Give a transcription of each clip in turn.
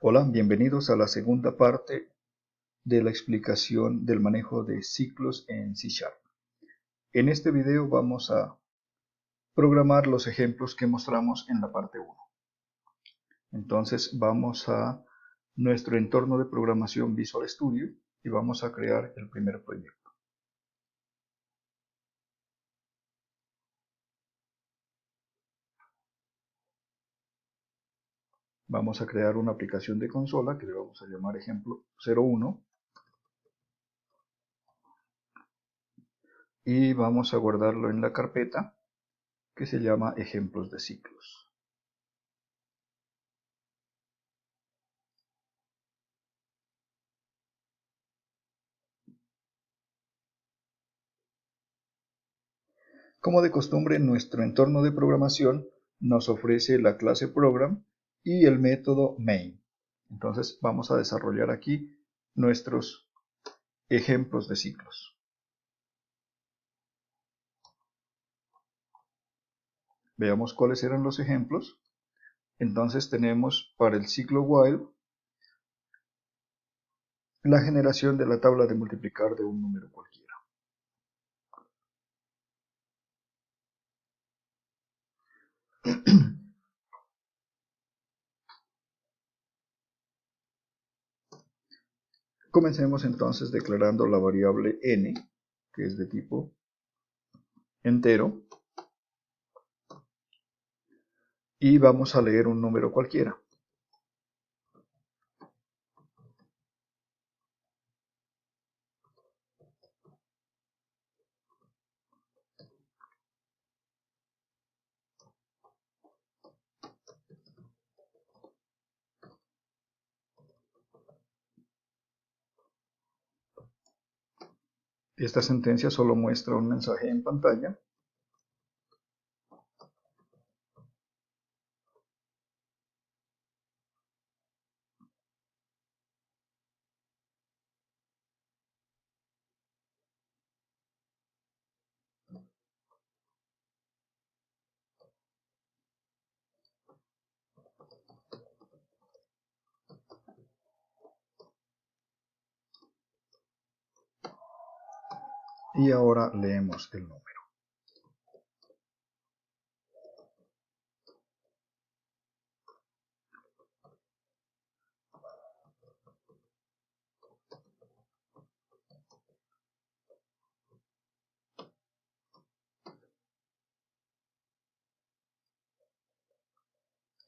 Hola, bienvenidos a la segunda parte de la explicación del manejo de ciclos en C#. En este video vamos a programar los ejemplos que mostramos en la parte 1. Entonces vamos a nuestro entorno de programación Visual Studio y vamos a crear el primer proyecto. Vamos a crear una aplicación de consola que le vamos a llamar ejemplo 01 y vamos a guardarlo en la carpeta que se llama ejemplos de ciclos. Como de costumbre, nuestro entorno de programación nos ofrece la clase program y el método main. Entonces vamos a desarrollar aquí nuestros ejemplos de ciclos. Veamos cuáles eran los ejemplos. Entonces tenemos para el ciclo while la generación de la tabla de multiplicar de un número cualquiera. Comencemos entonces declarando la variable n, que es de tipo entero, y vamos a leer un número cualquiera. Esta sentencia solo muestra un mensaje en pantalla. Y ahora leemos el número.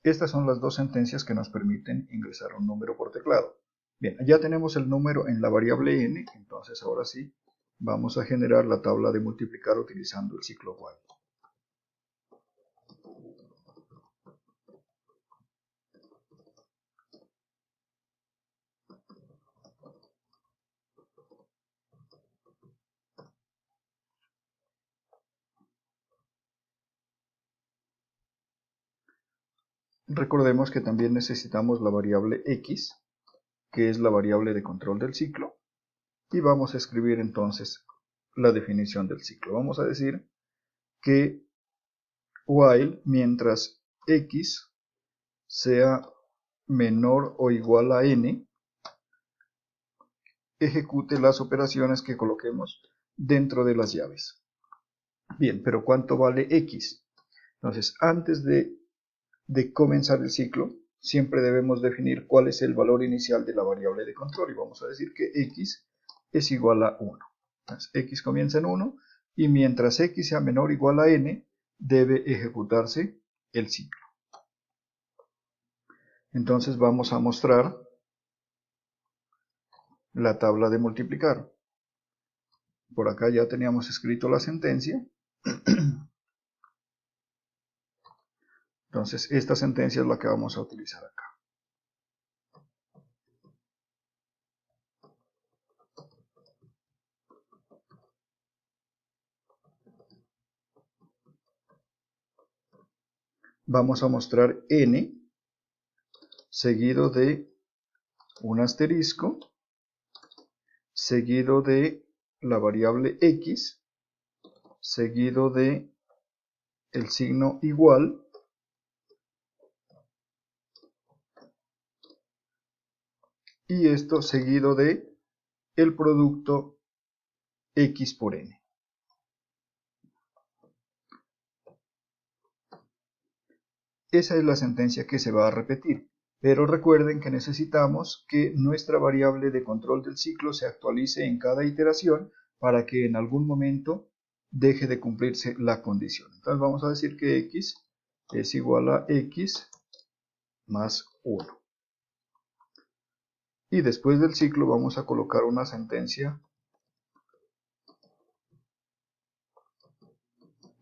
Estas son las dos sentencias que nos permiten ingresar un número por teclado. Bien, ya tenemos el número en la variable n, entonces ahora sí vamos a generar la tabla de multiplicar utilizando el ciclo while. Recordemos que también necesitamos la variable x, que es la variable de control del ciclo, y vamos a escribir entonces la definición del ciclo. Vamos a decir que while mientras x sea menor o igual a n, ejecute las operaciones que coloquemos dentro de las llaves. Bien, pero ¿cuánto vale x? Entonces, antes de comenzar el ciclo, siempre debemos definir cuál es el valor inicial de la variable de control y vamos a decir que x es igual a 1. Entonces, x comienza en 1 y mientras x sea menor o igual a n, debe ejecutarse el ciclo. Entonces vamos a mostrar la tabla de multiplicar. Por acá ya teníamos escrito la sentencia. Entonces esta sentencia es la que vamos a utilizar acá. Vamos a mostrar n seguido de un asterisco seguido de la variable x seguido de el signo igual y esto seguido de el producto X por N. Esa es la sentencia que se va a repetir, pero recuerden que necesitamos que nuestra variable de control del ciclo se actualice en cada iteración para que en algún momento deje de cumplirse la condición. Entonces vamos a decir que X es igual a X más 1. Y después del ciclo vamos a colocar una sentencia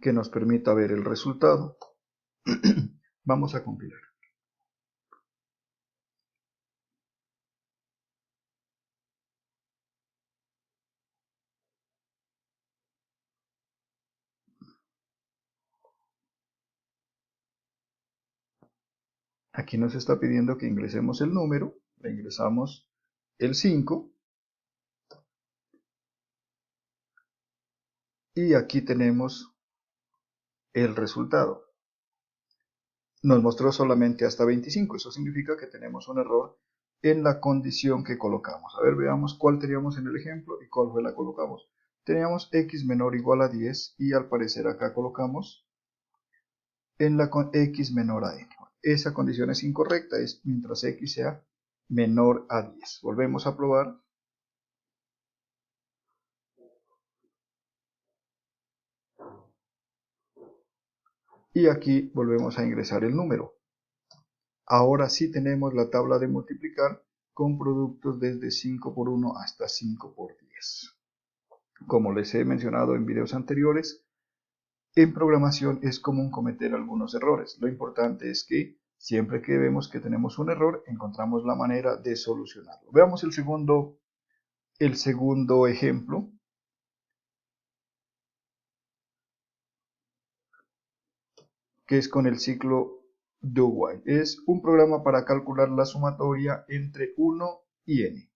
que nos permita ver el resultado. Vamos a compilar. Aquí nos está pidiendo que ingresemos el número, le ingresamos el 5 y aquí tenemos el resultado. Nos mostró solamente hasta 25, eso significa que tenemos un error en la condición que colocamos. A ver, veamos cuál teníamos en el ejemplo y cuál fue la colocamos. Teníamos x menor o igual a 10 y al parecer acá colocamos en la con x menor a n. Esa condición es incorrecta, es mientras x sea menor a 10. Volvemos a probar. Y aquí volvemos a ingresar el número. Ahora sí tenemos la tabla de multiplicar con productos desde 5 por 1 hasta 5 por 10. Como les he mencionado en videos anteriores, en programación es común cometer algunos errores. Lo importante es que siempre que vemos que tenemos un error, encontramos la manera de solucionarlo. Veamos el segundo ejemplo. Que es con el ciclo do while. Es un programa para calcular la sumatoria entre 1 y n.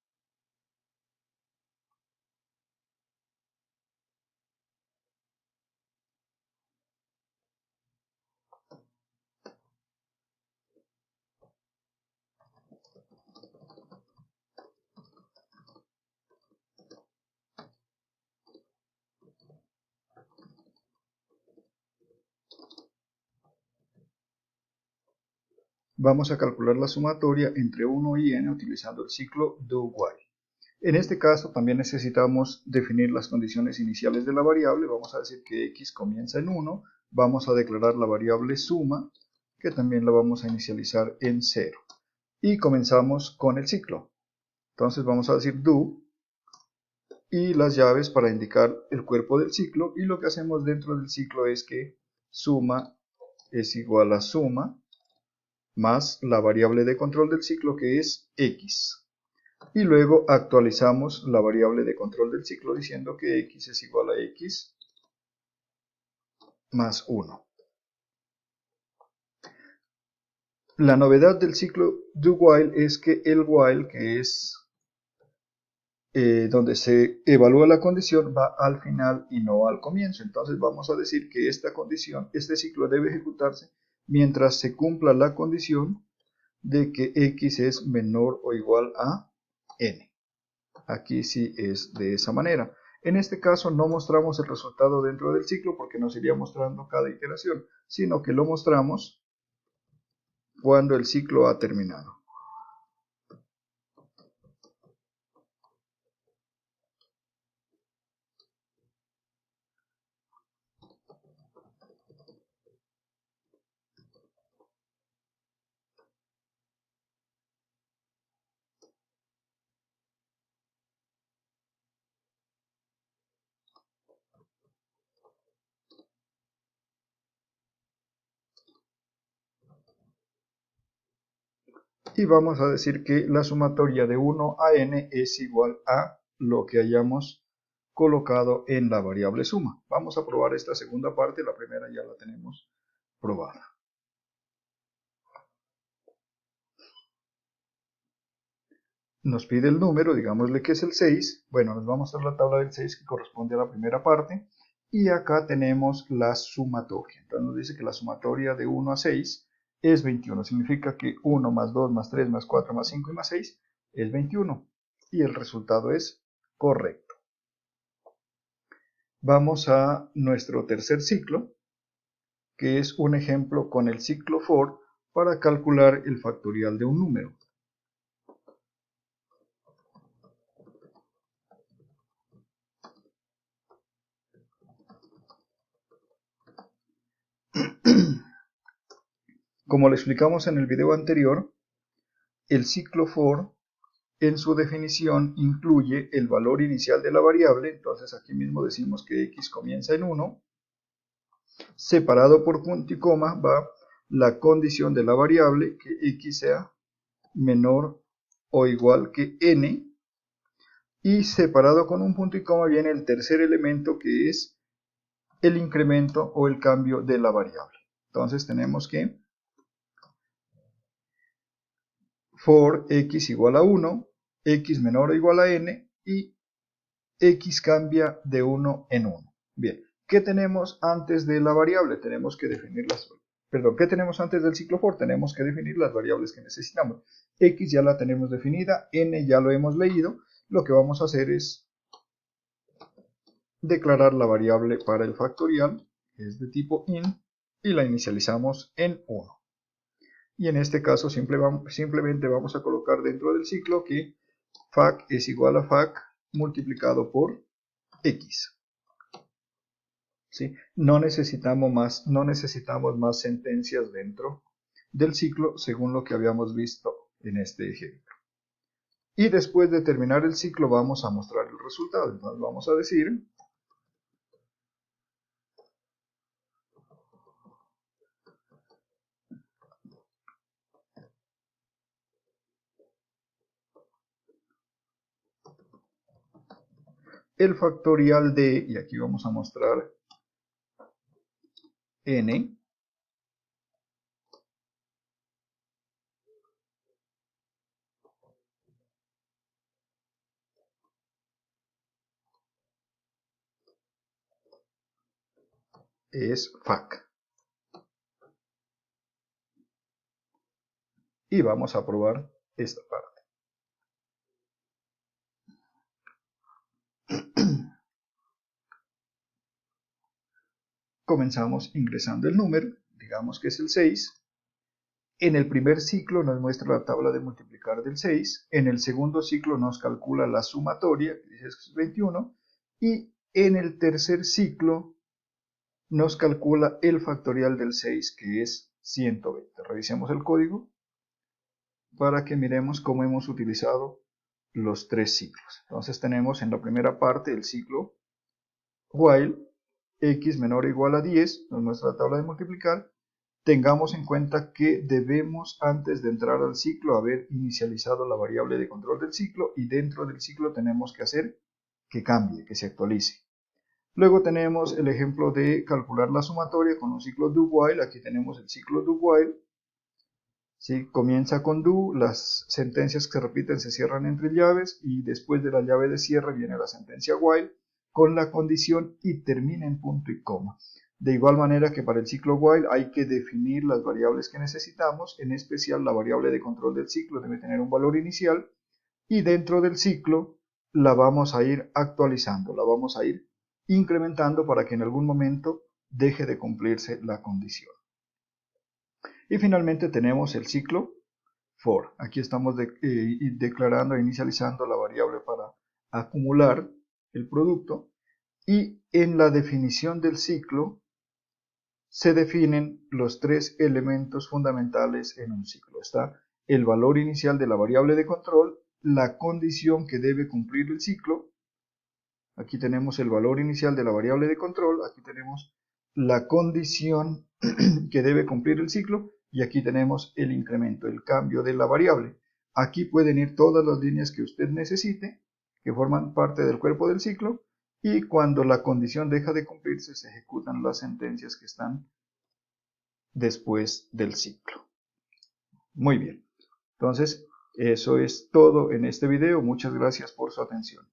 Vamos a calcular la sumatoria entre 1 y n utilizando el ciclo do while. En este caso también necesitamos definir las condiciones iniciales de la variable. Vamos a decir que x comienza en 1. Vamos a declarar la variable suma, que también la vamos a inicializar en 0. Y comenzamos con el ciclo. Entonces vamos a decir do y las llaves para indicar el cuerpo del ciclo. Y lo que hacemos dentro del ciclo es que suma es igual a suma más la variable de control del ciclo que es x. Y luego actualizamos la variable de control del ciclo diciendo que x es igual a x más 1. La novedad del ciclo do while es que el while, que es donde se evalúa la condición, va al final y no al comienzo. Entonces vamos a decir que esta condición, este ciclo debe ejecutarse mientras se cumpla la condición de que x es menor o igual a n. Aquí sí es de esa manera. En este caso no mostramos el resultado dentro del ciclo porque nos iría mostrando cada iteración, sino que lo mostramos cuando el ciclo ha terminado. Y vamos a decir que la sumatoria de 1 a n es igual a lo que hayamos colocado en la variable suma. Vamos a probar esta segunda parte, la primera ya la tenemos probada. Nos pide el número, digámosle que es el 6. Bueno, nos va a mostrar la tabla del 6 que corresponde a la primera parte. Y acá tenemos la sumatoria. Entonces nos dice que la sumatoria de 1 a 6 es 21. Significa que 1 más 2 más 3 más 4 más 5 y más 6 es 21 y el resultado es correcto. Vamos a nuestro tercer ciclo, que es un ejemplo con el ciclo for para calcular el factorial de un número. Como le explicamos en el video anterior, el ciclo for en su definición incluye el valor inicial de la variable, entonces aquí mismo decimos que x comienza en 1, separado por punto y coma va la condición de la variable, que x sea menor o igual que n, y separado con un punto y coma viene el tercer elemento, que es el incremento o el cambio de la variable. Entonces tenemos que for x igual a 1, x menor o igual a n y x cambia de 1 en 1. Bien, ¿qué tenemos antes de la variable? Tenemos que definir ¿qué tenemos antes del ciclo for? Tenemos que definir las variables que necesitamos. X ya la tenemos definida, n ya lo hemos leído. Lo que vamos a hacer es declarar la variable para el factorial, que es de tipo int, y la inicializamos en 1. Y en este caso simplemente vamos a colocar dentro del ciclo que fac es igual a fac multiplicado por x. ¿Sí? No necesitamos más sentencias dentro del ciclo, según lo que habíamos visto en este ejemplo. Y después de terminar el ciclo vamos a mostrar el resultado. Entonces vamos a decir el factorial de, y aquí vamos a mostrar n, es fac. Y vamos a probar esta parte. Comenzamos ingresando el número, digamos que es el 6. En el primer ciclo nos muestra la tabla de multiplicar del 6. En el segundo ciclo nos calcula la sumatoria, que dice que es 21. Y en el tercer ciclo nos calcula el factorial del 6, que es 120. Revisemos el código para que miremos cómo hemos utilizado los tres ciclos. Entonces tenemos en la primera parte el ciclo while x menor o igual a 10, nos muestra la tabla de multiplicar. Tengamos en cuenta que debemos, antes de entrar al ciclo, haber inicializado la variable de control del ciclo, y dentro del ciclo tenemos que hacer que cambie, que se actualice. Luego tenemos el ejemplo de calcular la sumatoria con un ciclo do while. Aquí tenemos el ciclo do while. ¿Sí? Comienza con do, las sentencias que se repiten se cierran entre llaves, y después de la llave de cierre viene la sentencia while con la condición y termina en punto y coma. De igual manera que para el ciclo while hay que definir las variables que necesitamos, en especial la variable de control del ciclo debe tener un valor inicial, y dentro del ciclo la vamos a ir actualizando, la vamos a ir incrementando para que en algún momento deje de cumplirse la condición. Y finalmente tenemos el ciclo for. Aquí estamos declarando e inicializando la variable para acumular el producto, y en la definición del ciclo se definen los tres elementos fundamentales en un ciclo. Está el valor inicial de la variable de control, la condición que debe cumplir el ciclo. Aquí tenemos el valor inicial de la variable de control, aquí tenemos la condición que debe cumplir el ciclo, y aquí tenemos el incremento, el cambio de la variable. Aquí pueden ir todas las líneas que usted necesite, que forman parte del cuerpo del ciclo, y cuando la condición deja de cumplirse se ejecutan las sentencias que están después del ciclo. Muy bien, entonces eso es todo en este video. Muchas gracias por su atención.